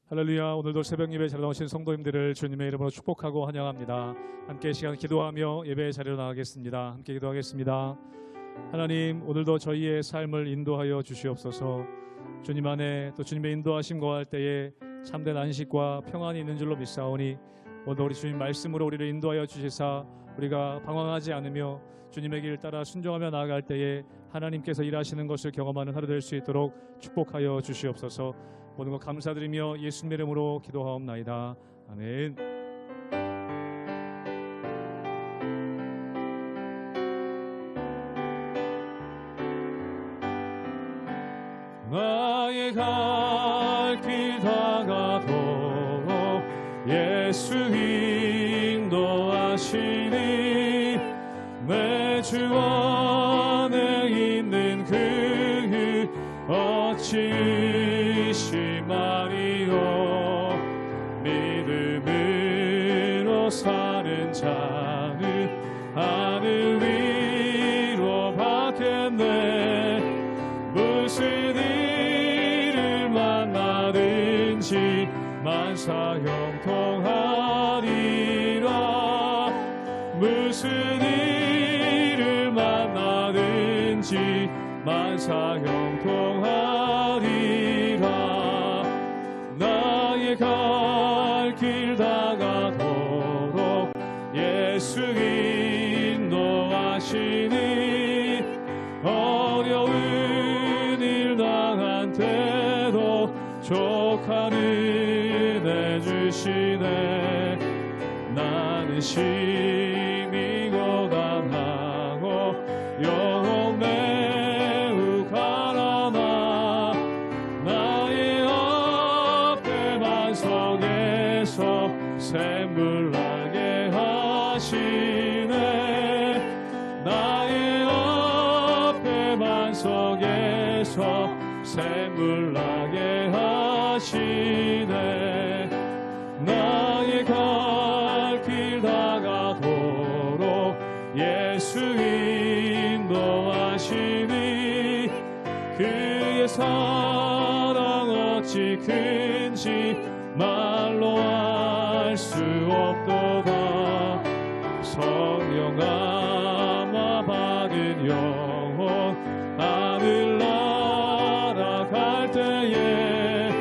할렐루야. 오늘도 새벽 예배 잘 나오신 성도님들을 주님의 이름으로 축복하고 환영합니다. 함께 시간 기도하며 예배의 자리로 나가겠습니다. 함께 기도하겠습니다. 하나님, 오늘도 저희의 삶을 인도하여 주시옵소서. 주님 안에 또 주님의 인도하심 거할 때에 참된 안식과 평안이 있는 줄로 믿사오니 오늘 우리 주님 말씀으로 우리를 인도하여 주시사 우리가 방황하지 않으며 주님의 길 따라 순종하며 나아갈 때에 하나님께서 일하시는 것을 경험하는 하루 될 수 있도록 축복하여 주시옵소서. 모든 것 감사드리며 예수님의 이름으로 기도하옵나이다. 아멘. 나의 갈 길 다가도록 예수 인도하시니 내 주 안에 있는 그 어찌 심하리요. 믿음으로 사는 자는 하늘 위로 받겠네. 무슨 일을 만나든지 만사 형통하리라. 무슨 일을 만나든지 만사 형통하리라. 나의 갈 길 다가도록 예수 인도하시니 어려운 일 당한 때도 족한 은혜 주시네. 나는 심히 고단하고 영혼 매우 가라나 나의 앞에만 속에서 샘물 나게 하시네. 나의 앞에만 속에서 샘물 나게 하시네. 나의 갈 길 다가도록 예수 인도하시니 그의 사랑 어찌 큰지 말로 알 수 없도다. 성령 아마 받은 영혼 하늘나라 갈 때에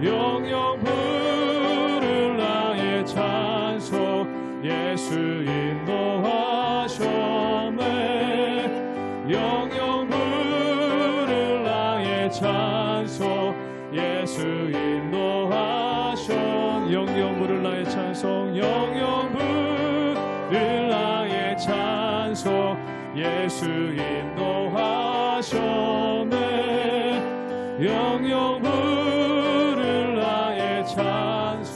영영 부를 나의 찬송 예수 인도하셨네. 영영 부를 나의 찬송 예수 인도하셨. 영영 부를 나의 찬송 영영 부를 나의 찬송 예수 인도하셨네. 영영 부를 나의 찬송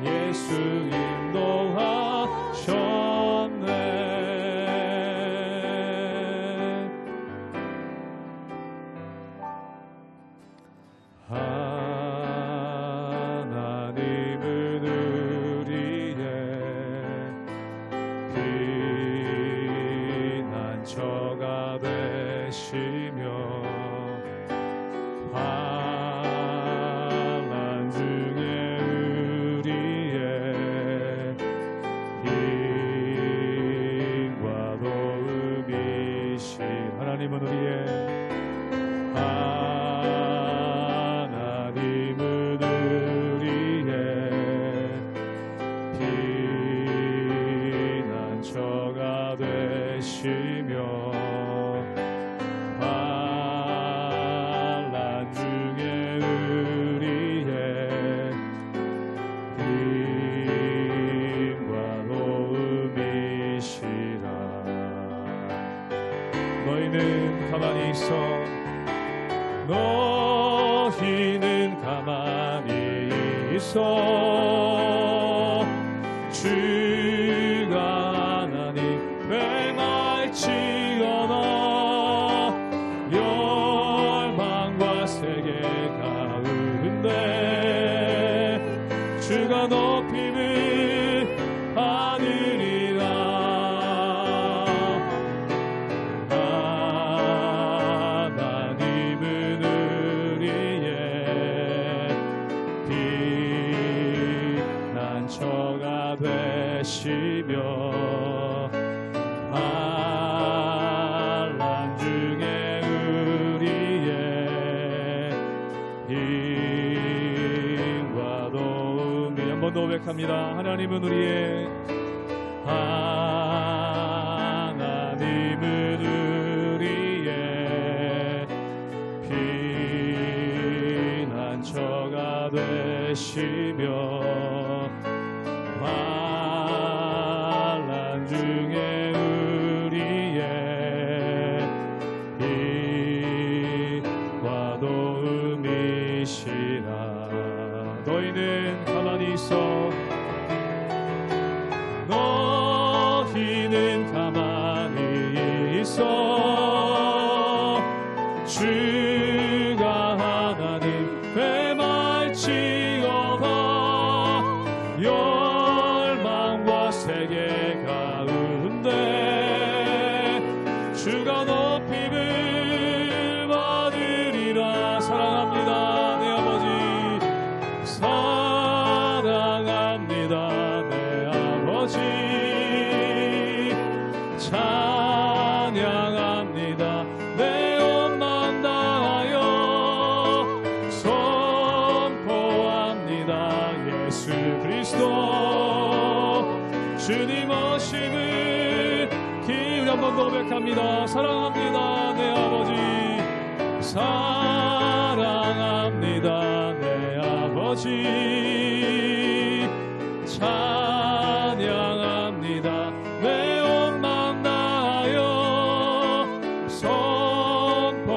예수 인도하셨네. 하나님은 우리의 피난처가 되시며 환난 중에 우리의 힘과 도움이신 하나님은 우리의 하나님은 우리의 피난처가 되시며 환난 중에 우리의 힘과 도움이시라. 너희는 가만히 있어. 너희는 가만히 있어. 주가 하나님 맹할지어다. 열방과 세계 가운데 주가 높임을 받으리라. 하나님은 우리의 되시며 환난 중에 우리의 힘과 도움이 한 번 더 고백합니다. 하나님은 우리의 피난처가 되시며 환난 중에 우리의 힘과 도움이시라. 너희는 가만히 있어 너희는 가만히 있어 주가 하나님의 말지어다. 열망과 세계 가운데 주가 높임을 받으리라. 사랑합니다 내 아버지, 사랑합니다 내 아버지, 찬양합니다 내 온 마음 다하여 선포합니다 예수 그리스도 주님 오심을 기울여 한 번 더 고백합니다. 사랑합니다 내 아버지, 사랑합니다 내 아버지, 찬양합니다 내 온 마음 다하여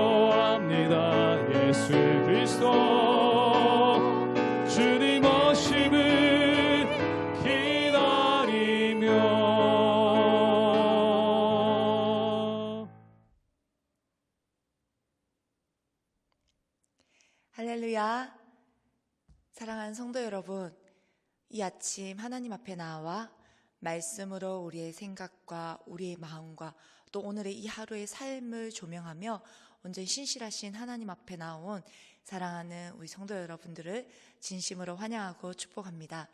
선포합니다 예수 그리스도 주님 오심을 기다리며. 할렐루야. 사랑하는 성도 여러분, 이 아침 하나님 앞에 나와 말씀으로 우리의 생각과 우리의 마음과 또 오늘의 이 하루의 삶을 조명하며 온전히 신실하신 하나님 앞에 나온 사랑하는 우리 성도 여러분들을 진심으로 환영하고 축복합니다.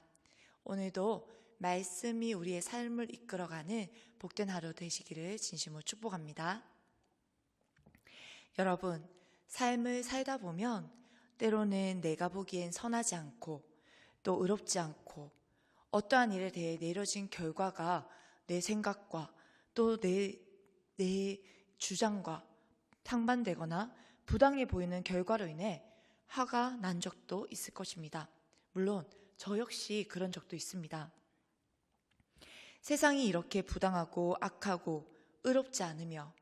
오늘도 말씀이 우리의 삶을 이끌어가는 복된 하루 되시기를 진심으로 축복합니다. 여러분, 삶을 살다 보면 때로는 내가 보기엔 선하지 않고 또 의롭지 않고 어떠한 일에 대해 내려진 결과가 내 생각과 또 내 주장과 상반되거나 부당해 보이는 결과로 인해 화가 난 적도 있을 것입니다. 물론 저 역시 그런 적도 있습니다. 세상이 이렇게 부당하고 악하고 의롭지 않으며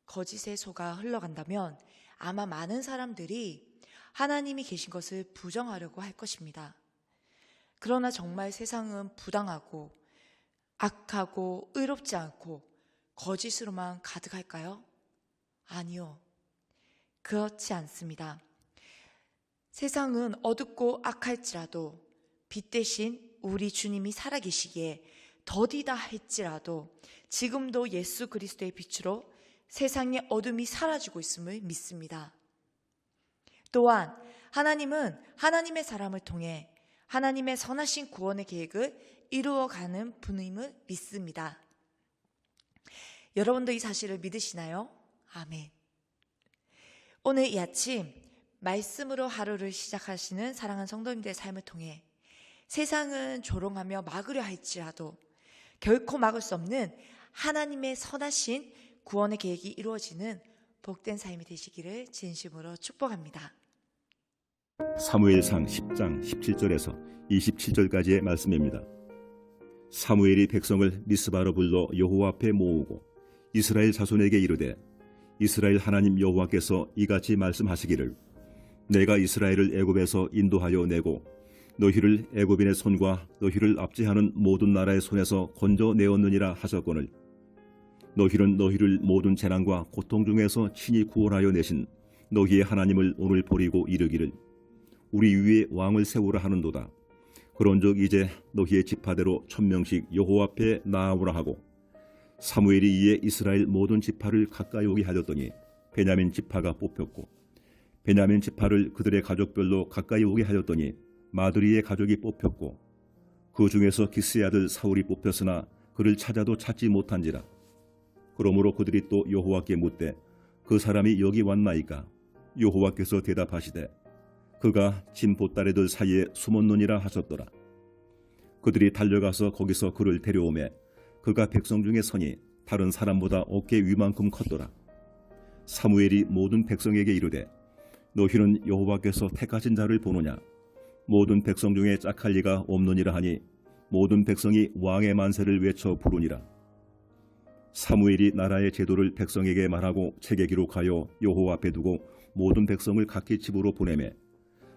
거짓에 속아 흘러간다면 아마 많은 사람들이 하나님이 계신 것을 부정하려고 할 것입니다. 그러나 정말 세상은 부당하고 악하고 의롭지 않고 거짓으로만 가득할까요? 아니요. 그렇지 않습니다. 세상은 어둡고 악할지라도 빛 대신 우리 주님이 살아계시기에 더디다 할지라도 지금도 예수 그리스도의 빛으로 세상의 어둠이 사라지고 있음을 믿습니다. 또한 하나님은 하나님의 사람을 통해 하나님의 선하신 구원의 계획을 이루어가는 분임을 믿습니다. 여러분도 이 사실을 믿으시나요? 아멘. 오늘 이 아침 말씀으로 하루를 시작하시는 사랑하는 성도님들의 삶을 통해 세상은 조롱하며 막으려 할지라도 결코 막을 수 없는 하나님의 선하신 구원의 계획이 이루어지는 복된 삶이 되시기를 진심으로 축복합니다. 사무엘상 10장 17절에서 27절까지의 말씀입니다. 사무엘이 백성을 미스바로 불러 여호와 앞에 모으고 이스라엘 자손에게 이르되 이스라엘 하나님 여호와께서 이같이 말씀하시기를 내가 이스라엘을 애굽에서 인도하여 내고 너희를 애굽인의 손과 너희를 압제하는 모든 나라의 손에서 건져내었느니라 하셨거늘 너희는 너희를 모든 재난과 고통 중에서 친히 구원하여 내신 너희의 하나님을 오늘 버리고 이르기를 우리 위에 왕을 세우라 하는도다. 그런즉 이제 너희의 지파대로 1000명씩 여호와 앞에 나아오라 하고 사무엘이 이에 이스라엘 모든 지파를 가까이 오게 하였더니 베냐민 지파가 뽑혔고 베냐민 지파를 그들의 가족별로 가까이 오게 하였더니 마드리의 가족이 뽑혔고 그 중에서 기스의 아들 사울이 뽑혔으나 그를 찾아도 찾지 못한지라. 그러므로 그들이 또 여호와께 묻되 그 사람이 여기 왔나이까? 여호와께서 대답하시되 그가 진 보따리들 사이에 숨었느니라 하셨더라. 그들이 달려가서 거기서 그를 데려오매 그가 백성 중에 서니 다른 사람보다 어깨 위만큼 컸더라. 사무엘이 모든 백성에게 이르되 너희는 여호와께서 택하신 자를 보느냐? 모든 백성 중에 짝할 리가 없느니라 하니 모든 백성이 왕의 만세를 외쳐 부르니라. 사무엘이 나라의 제도를 백성에게 말하고 책에 기록하여 여호와 앞에 두고 모든 백성을 각기 집으로 보내매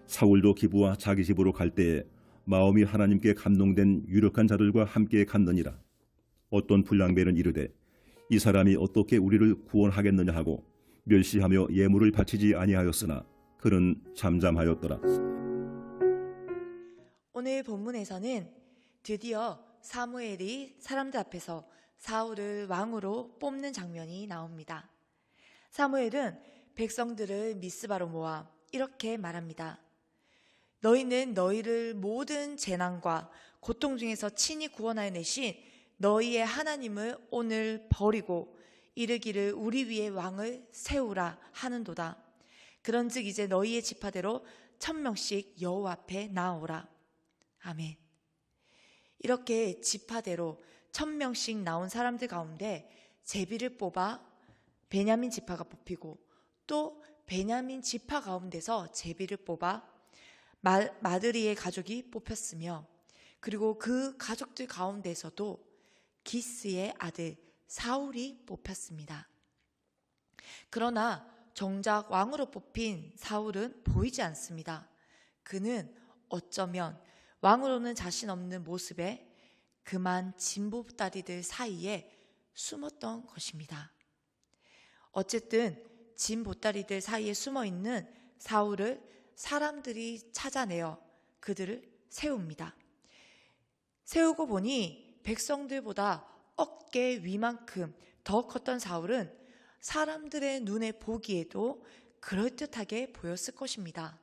사울도 기브와 자기 집으로 갈 때에 마음이 하나님께 감동된 유력한 자들과 함께 갔느니라. 어떤 불량배는 이르되 이 사람이 어떻게 우리를 구원하겠느냐 하고 멸시하며 예물을 바치지 아니하였으나 그는 잠잠하였더라. 오늘 본문에서는 드디어 사무엘이 사람들 앞에서 사울을 왕으로 뽑는 장면이 나옵니다. 사무엘은 백성들을 미스바로 모아 이렇게 말합니다. 너희는 너희를 모든 재난과 고통 중에서 친히 구원하여 내신 너희의 하나님을 오늘 버리고 이르기를 우리 위에 왕을 세우라 하는도다. 그런즉 이제 너희의 지파대로 1000명씩 여호와 앞에 나오라. 아멘. 이렇게 지파대로 1000명씩 나온 사람들 가운데 제비를 뽑아 베냐민 지파가 뽑히고 또 베냐민 지파 가운데서 제비를 뽑아 마드리의 가족이 뽑혔으며 그리고 그 가족들 가운데서도 기스의 아들 사울이 뽑혔습니다. 그러나 정작 왕으로 뽑힌 사울은 보이지 않습니다. 그는 어쩌면 왕으로는 자신 없는 모습에 그만 진보다리들 사이에 숨었던 것입니다. 어쨌든 진보다리들 사이에 숨어있는 사울을 사람들이 찾아내어 그들을 세웁니다. 세우고 보니 백성들보다 어깨 위만큼 더 컸던 사울은 사람들의 눈에 보기에도 그럴듯하게 보였을 것입니다.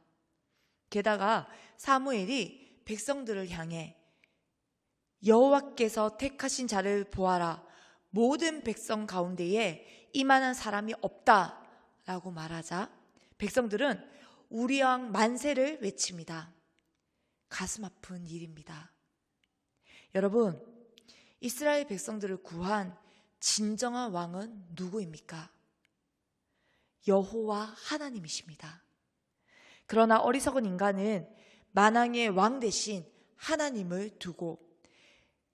게다가 사무엘이 백성들을 향해 여호와께서 택하신 자를 보아라. 모든 백성 가운데에 이만한 사람이 없다라고 말하자 백성들은 우리 왕 만세를 외칩니다. 가슴 아픈 일입니다. 여러분, 이스라엘 백성들을 구한 진정한 왕은 누구입니까? 여호와 하나님이십니다. 그러나 어리석은 인간은 만왕의 왕 대신 하나님을 두고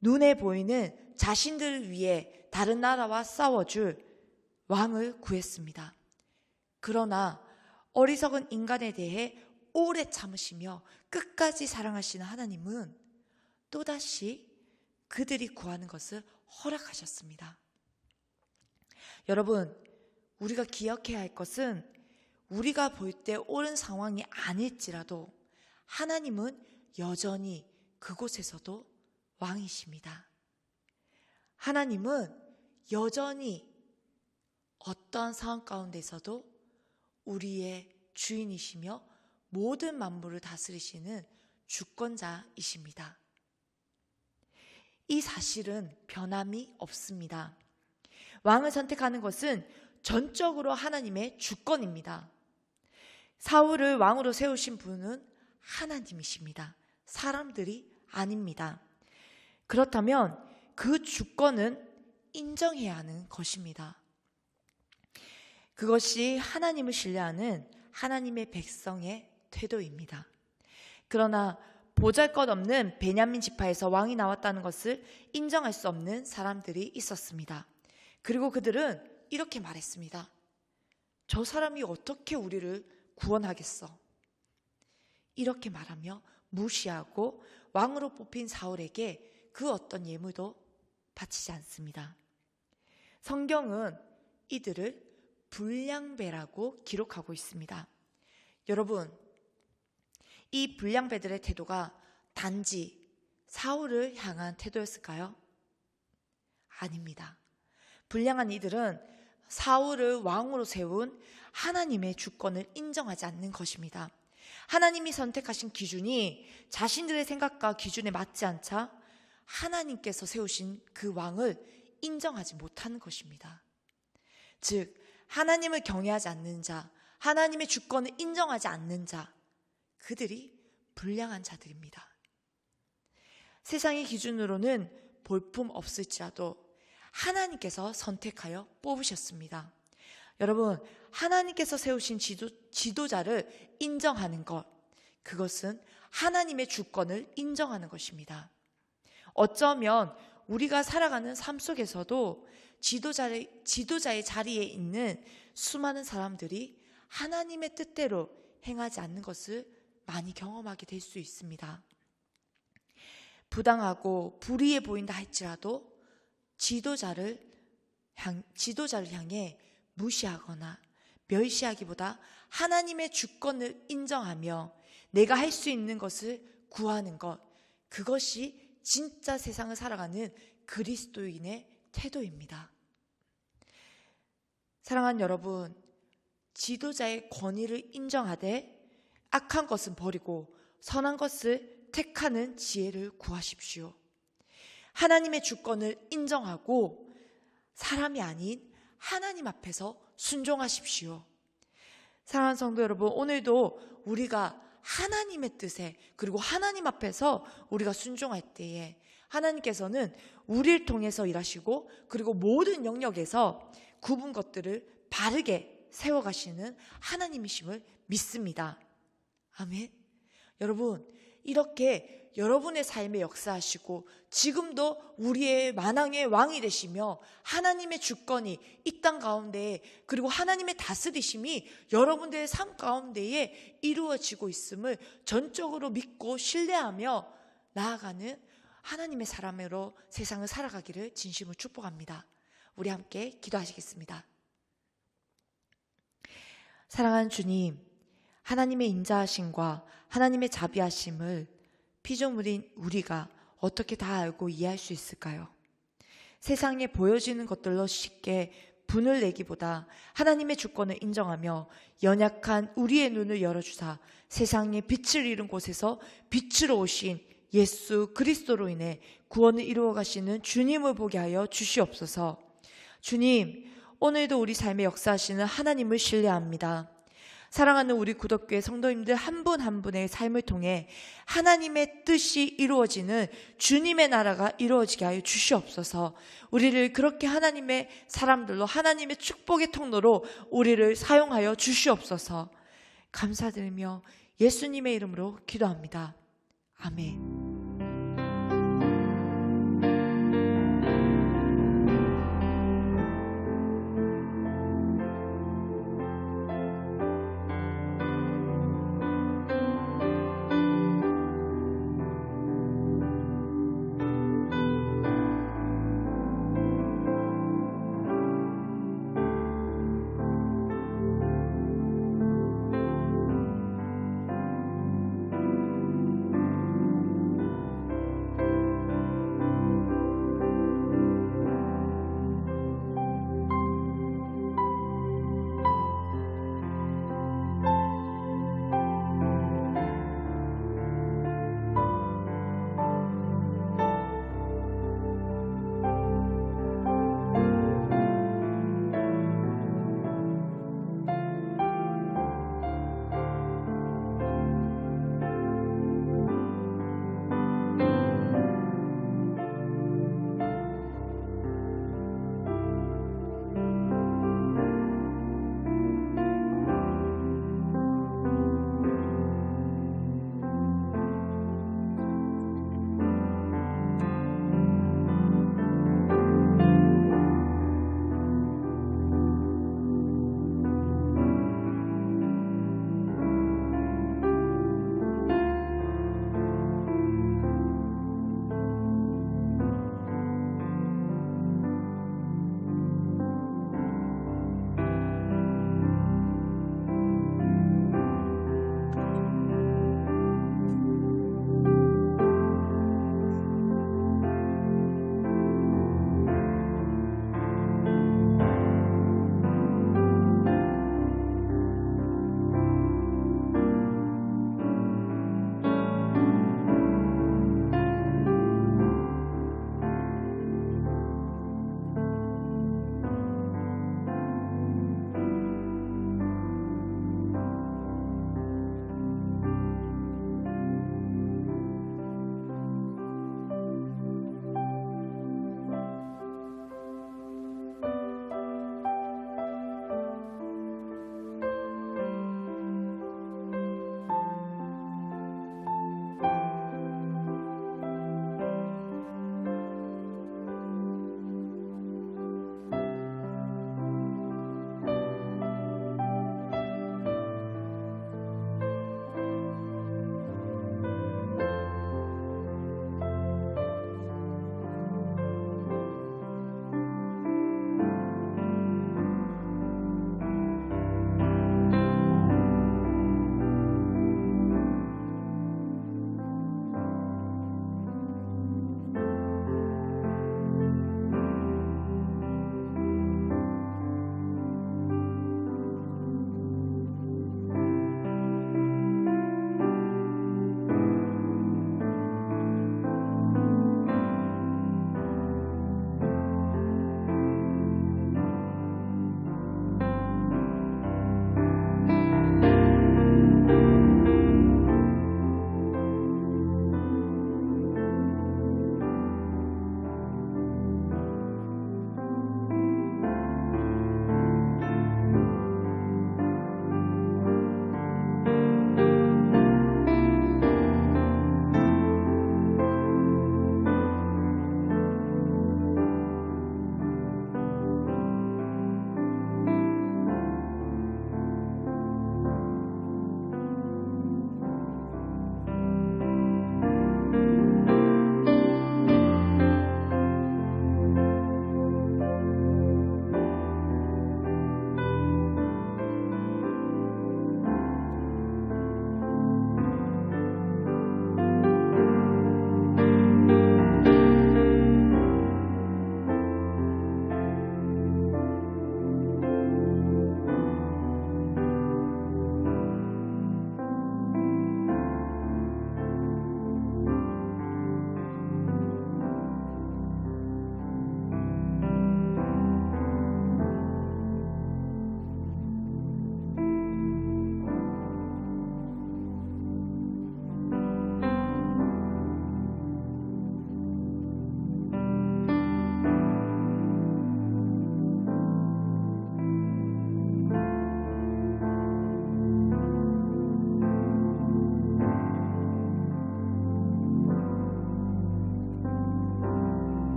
눈에 보이는 자신들을 위해 다른 나라와 싸워줄 왕을 구했습니다. 그러나 어리석은 인간에 대해 오래 참으시며 끝까지 사랑하시는 하나님은 또다시 그들이 구하는 것을 허락하셨습니다. 여러분, 우리가 기억해야 할 것은 우리가 볼 때 옳은 상황이 아닐지라도 하나님은 여전히 그곳에서도 왕이십니다. 하나님은 여전히 어떠한 상황 가운데서도 우리의 주인이시며 모든 만물을 다스리시는 주권자이십니다. 이 사실은 변함이 없습니다. 왕을 선택하는 것은 전적으로 하나님의 주권입니다. 사울을 왕으로 세우신 분은 하나님이십니다. 사람들이 아닙니다. 그렇다면 그 주권은 인정해야 하는 것입니다. 그것이 하나님을 신뢰하는 하나님의 백성의 태도입니다. 그러나 보잘것없는 베냐민 지파에서 왕이 나왔다는 것을 인정할 수 없는 사람들이 있었습니다. 그리고 그들은 이렇게 말했습니다. 저 사람이 어떻게 우리를 구원하겠어? 이렇게 말하며 무시하고 왕으로 뽑힌 사울에게 그 어떤 예물도 바치지 않습니다. 성경은 이들을 불량배라고 기록하고 있습니다. 여러분, 이 불량배들의 태도가 단지 사울을 향한 태도였을까요? 아닙니다. 불량한 이들은 사울을 왕으로 세운 하나님의 주권을 인정하지 않는 것입니다. 하나님이 선택하신 기준이 자신들의 생각과 기준에 맞지 않자 하나님께서 세우신 그 왕을 인정하지 못하는 것입니다. 즉 하나님을 경외하지 않는 자, 하나님의 주권을 인정하지 않는 자, 그들이 불량한 자들입니다. 세상의 기준으로는 볼품 없을지라도 하나님께서 선택하여 뽑으셨습니다. 여러분, 하나님께서 세우신 지도자를 인정하는 것, 그것은 하나님의 주권을 인정하는 것입니다. 어쩌면 우리가 살아가는 삶 속에서도 지도자의 자리에 있는 수많은 사람들이 하나님의 뜻대로 행하지 않는 것을 많이 경험하게 될 수 있습니다. 부당하고 불의해 보인다 할지라도 지도자를 향해 무시하거나 멸시하기보다 하나님의 주권을 인정하며 내가 할 수 있는 것을 구하는 것, 그것이 진짜 세상을 살아가는 그리스도인의 태도입니다. 사랑하는 여러분, 지도자의 권위를 인정하되 악한 것은 버리고 선한 것을 택하는 지혜를 구하십시오. 하나님의 주권을 인정하고 사람이 아닌 하나님 앞에서 순종하십시오. 사랑하는 성도 여러분, 오늘도 우리가 하나님의 뜻에 그리고 하나님 앞에서 우리가 순종할 때에 하나님께서는 우리를 통해서 일하시고 그리고 모든 영역에서 굽은 것들을 바르게 세워가시는 하나님이심을 믿습니다. 아멘. 여러분, 이렇게 여러분의 삶에 역사하시고 지금도 우리의 만왕의 왕이 되시며 하나님의 주권이 이 땅 가운데에 그리고 하나님의 다스리심이 여러분들의 삶 가운데에 이루어지고 있음을 전적으로 믿고 신뢰하며 나아가는 하나님의 사람으로 세상을 살아가기를 진심으로 축복합니다. 우리 함께 기도하시겠습니다. 사랑하는 주님, 하나님의 인자하심과 하나님의 자비하심을 피조물인 우리가 어떻게 다 알고 이해할 수 있을까요? 세상에 보여지는 것들로 쉽게 분을 내기보다 하나님의 주권을 인정하며 연약한 우리의 눈을 열어주사 세상에 빛을 잃은 곳에서 빛으로 오신 예수 그리스도로 인해 구원을 이루어 가시는 주님을 보게 하여 주시옵소서. 주님, 오늘도 우리 삶에 역사하시는 하나님을 신뢰합니다. 사랑하는 우리 구덕교회 성도님들 한 분 한 분의 삶을 통해 하나님의 뜻이 이루어지는 주님의 나라가 이루어지게 하여 주시옵소서. 우리를 그렇게 하나님의 사람들로 하나님의 축복의 통로로 우리를 사용하여 주시옵소서. 감사드리며 예수님의 이름으로 기도합니다. 아멘.